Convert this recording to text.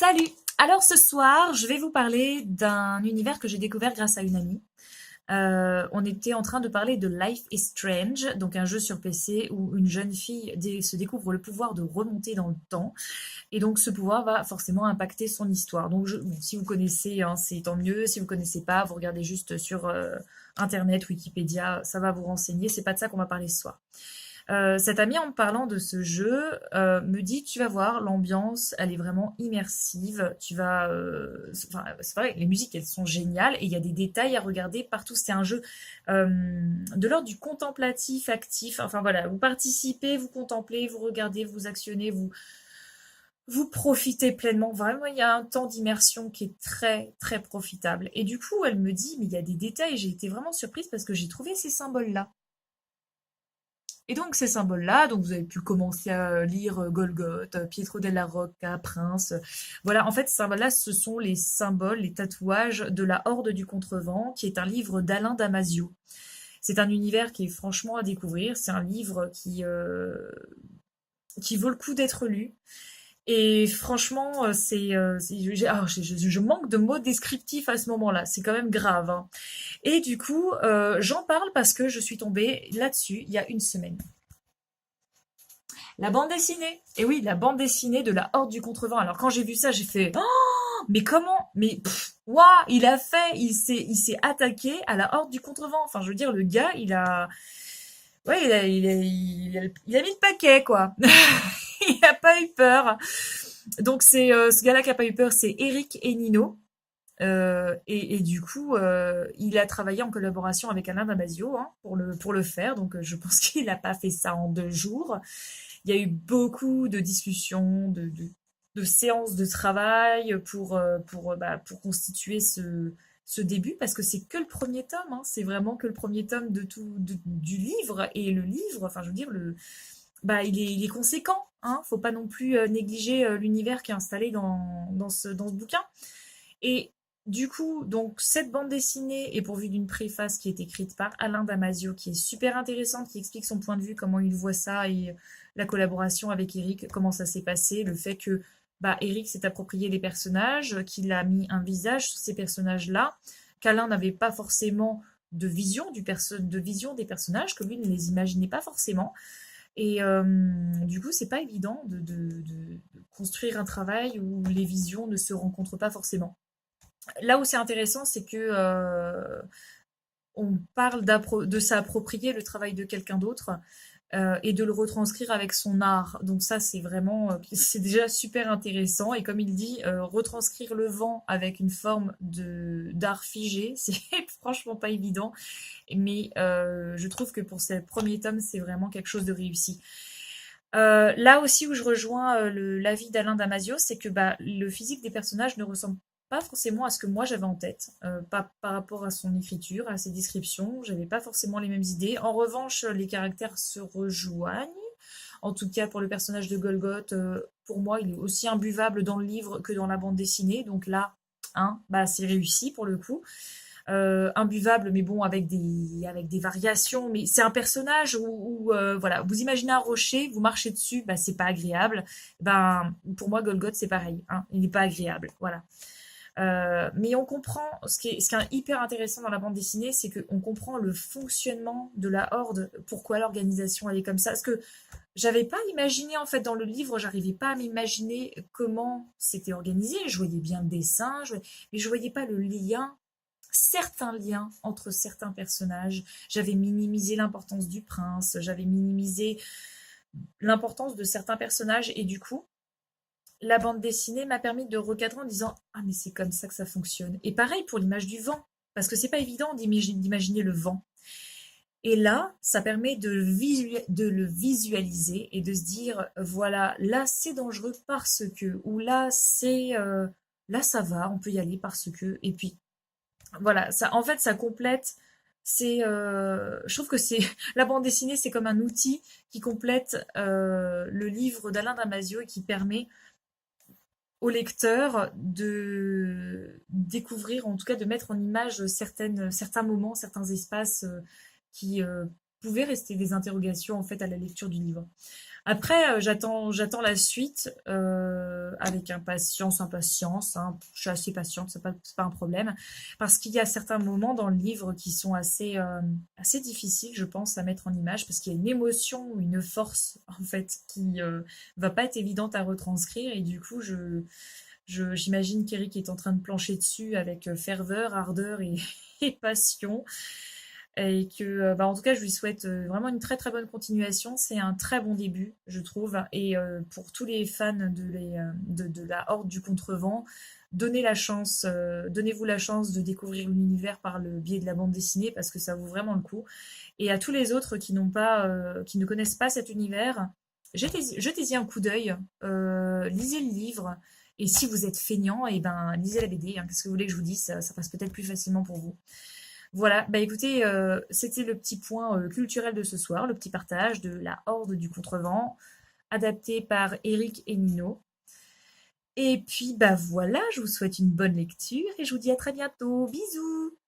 Salut! Alors ce soir, je vais vous parler d'un univers que j'ai découvert grâce à une amie. On était en train de parler de Life is Strange, donc un jeu sur PC où une jeune fille se découvre le pouvoir de remonter dans le temps. Et donc ce pouvoir va forcément impacter son histoire. Donc bon, si vous connaissez, hein, c'est tant mieux. Si vous connaissez pas, vous regardez juste sur Internet, Wikipédia, ça va vous renseigner. C'est pas de ça qu'on va parler ce soir. Cette amie, en me parlant de ce jeu, me dit, tu vas voir, l'ambiance, elle est vraiment immersive. Enfin, c'est vrai, les musiques, elles sont géniales et il y a des détails à regarder partout. C'est un jeu de l'ordre du contemplatif, actif. Enfin voilà, vous participez, vous contemplez, vous regardez, vous actionnez, vous profitez pleinement. Vraiment, il y a un temps d'immersion qui est très, très profitable. Et du coup, elle me dit, mais il y a des détails. J'ai été vraiment surprise parce que j'ai trouvé ces symboles-là. Et donc ces symboles-là, donc vous avez pu commencer à lire Golgoth, Pietro della Rocca, Prince. Voilà, en fait, ces symboles-là, ce sont les symboles, les tatouages de la Horde du Contrevent, qui est un livre d'Alain Damasio. C'est un univers qui est franchement à découvrir. C'est un livre qui vaut le coup d'être lu. Et franchement, je manque de mots descriptifs à ce moment-là. C'est quand même grave, hein. Et du coup, j'en parle parce que je suis tombée là-dessus il y a une semaine. La bande dessinée. Et oui, la bande dessinée de la Horde du Contrevent. Alors quand j'ai vu ça, j'ai fait oh, mais comment? Mais waouh, il s'est attaqué à la Horde du Contrevent. Enfin, je veux dire, le gars, ouais, il a mis le paquet, quoi. Il a pas eu peur. Donc c'est ce gars-là qui a pas eu peur, c'est Eric Enino. Et du coup, il a travaillé en collaboration avec Alain Damasio, hein, pour le faire. Donc je pense qu'il n'a pas fait ça en 2 jours. Il y a eu beaucoup de discussions, de séances de travail pour constituer ce début, parce que c'est que le premier tome, hein, c'est vraiment que le premier tome de tout, du livre, et le livre, enfin je veux dire, il est conséquent, hein, faut pas non plus négliger l'univers qui est installé dans ce bouquin. Et du coup, donc cette bande dessinée est pourvue d'une préface qui est écrite par Alain Damasio, qui est super intéressante, qui explique son point de vue, comment il voit ça, et la collaboration avec Eric, comment ça s'est passé, le fait que Eric s'est approprié les personnages, qu'il a mis un visage sur ces personnages-là, qu'Alain n'avait pas forcément de vision des personnages, que lui ne les imaginait pas forcément. Et du coup, c'est pas évident de construire un travail où les visions ne se rencontrent pas forcément. Là où c'est intéressant, c'est que on parle de s'approprier le travail de quelqu'un d'autre et de le retranscrire avec son art. Donc ça, c'est vraiment, c'est déjà super intéressant. Et comme il dit, retranscrire le vent avec une forme d'art figé, c'est franchement pas évident. Mais je trouve que pour ce premier tome, c'est vraiment quelque chose de réussi. Là aussi où je rejoins l'avis d'Alain Damasio, c'est que le physique des personnages ne ressemble pas forcément à ce que moi j'avais en tête, pas par rapport à son écriture, à ses descriptions, j'avais pas forcément les mêmes idées. En revanche, les caractères se rejoignent. En tout cas, pour le personnage de Golgoth, pour moi, il est aussi imbuvable dans le livre que dans la bande dessinée. Donc là, hein, c'est réussi pour le coup. Imbuvable, mais bon, avec des variations. Mais c'est un personnage où, voilà, vous imaginez un rocher, vous marchez dessus, c'est pas agréable. Pour moi, Golgoth, c'est pareil, hein, il n'est pas agréable, voilà. Mais on comprend, ce qui est hyper intéressant dans la bande dessinée, c'est qu'on comprend le fonctionnement de la Horde, pourquoi l'organisation elle est comme ça. Parce que j'avais pas imaginé, en fait, dans le livre, j'arrivais pas à m'imaginer comment c'était organisé. Je voyais bien le dessin, mais je voyais pas certains liens entre certains personnages. J'avais minimisé l'importance du prince, j'avais minimisé l'importance de certains personnages, et du coup, la bande dessinée m'a permis de recadrer en disant ah, mais c'est comme ça que ça fonctionne. Et pareil pour l'image du vent, parce que c'est pas évident d'imaginer le vent. Et là, ça permet de le visualiser et de se dire voilà, là c'est dangereux parce que, ou là ça va, on peut y aller parce que, et puis voilà, ça, en fait, ça complète. Je trouve que c'est la bande dessinée, c'est comme un outil qui complète le livre d'Alain Damasio et qui permet au lecteur de découvrir, en tout cas de mettre en image certains moments, certains espaces qui pouvaient rester des interrogations en fait à la lecture du livre. Après, j'attends la suite avec impatience, hein. Je suis assez patiente, c'est pas un problème. Parce qu'il y a certains moments dans le livre qui sont assez difficiles, je pense, à mettre en image, parce qu'il y a une émotion, une force, en fait, qui va pas être évidente à retranscrire. Et du coup, j'imagine qu'Eric est en train de plancher dessus avec ferveur, ardeur et, et passion. Et que, bah, en tout cas, je lui souhaite vraiment une très très bonne continuation. C'est un très bon début, je trouve. Et pour tous les fans de la Horde du Contrevent, donnez-vous la chance de découvrir l'univers par le biais de la bande dessinée parce que ça vaut vraiment le coup. Et à tous les autres qui ne connaissent pas cet univers, jetez-y un coup d'œil, lisez le livre. Et si vous êtes feignant, et ben lisez la BD, hein. Qu'est-ce que vous voulez que je vous dise, ça passe peut-être plus facilement pour vous. Voilà, bah écoutez, c'était le petit point culturel de ce soir, le petit partage de La Horde du Contrevent, adapté par Eric et Nino. Et puis bah voilà, je vous souhaite une bonne lecture et je vous dis à très bientôt. Bisous!